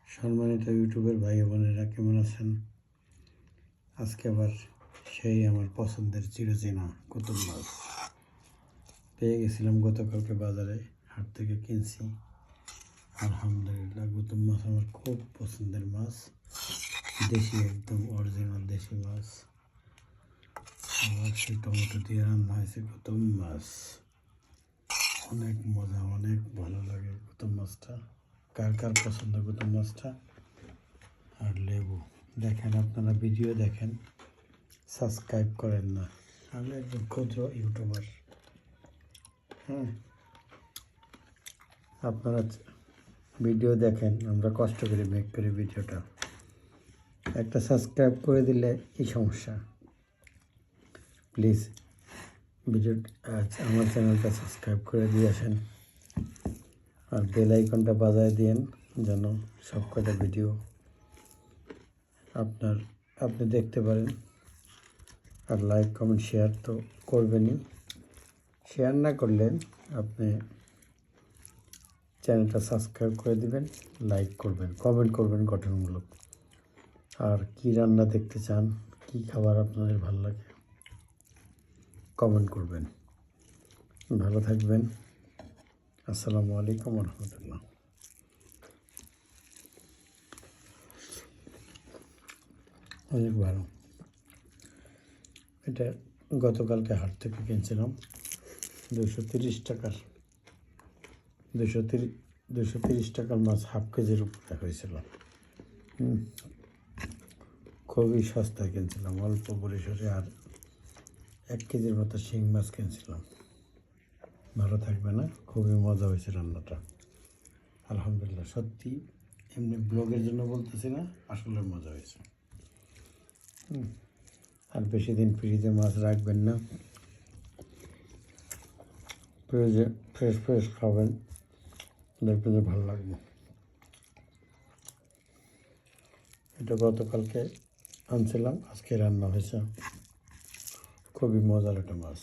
সম্মানিত ইউটিউবের ভাই বোনেরা কেমন আছেন? আজকে আবার সেই আমার পছন্দের চিরচেনা কুতুব মাছ পেয়ে গেছিলাম গতকালকে বাজারে, হাট থেকে কিনছি। আলহামদুলিল্লাহ, কুতুব মাছ আমার খুব পছন্দের মাছ, দেশি, একদম অরিজিনাল দেশি মাছ। আবার সেই টমেটো দিয়ে রান্না হয়েছে কুতুব মাছ। অনেক মজা, অনেক ভালো লাগে কুতুব মাছটা। কার কার পছন্দ কুতুব মাছটা? আর লেবু দেখেন, আপনারা ভিডিও দেখেন, সাবস্ক্রাইব করেন না। আমি একজন ক্ষুদ্র ইউটিউবার। আপনারা ভিডিও দেখেন, আমরা কষ্ট করে মেক করি ভিডিওটা। একটা সাবস্ক্রাইব করে দিলে এই সমস্যা। প্লিজ ভিডিও আমার চ্যানেলটা সাবস্ক্রাইব করে দিয়ে আসেন, আর বেল আইকনটা বাজায় দিন যেন সব কটা ভিডিও আপনি দেখতে পারেন। আর লাইক কমেন্ট শেয়ার তো করবেনই। শেয়ার না করলেন আপনি চ্যানেলটা সাবস্ক্রাইব করে দিবেন, লাইক করবেন, কমেন্ট করবেন গঠনমূলক। আর কি রান্না দেখতে চান, কি খাবার আপনাদের ভালো লাগে, কমেন্ট করবেন। ভালো থাকবেন। আসসালামু আলাইকুম ওয়া রাহমাতুল্লাহ। অনেক ভালো। এটা গতকালকে হাট থেকে কিনছিলাম 230 টাকার। 230 টাকার মাছ হাফ কেজির উপরে হয়েছিল। খুবই সস্তায় কিনছিলাম, অল্প পরিসরে। আর 1 কেজির মতো শিং মাছ কিনছিলাম। ভালো থাকবে না, খুবই মজা হয়েছে রান্নাটা। আলহামদুলিল্লাহ, সত্যি এমনি ব্লগের জন্য বলতেছি না, আসলে মজা হয়েছে। আর বেশি দিন ফ্রিজে মাছ রাখবেন না, ফ্রেশ খাবেন, দেখবেন যে ভালো লাগবে। এটা গতকালকে আনছিলাম, আজকে রান্না হয়েছে। খুবই মজার একটা মাছ।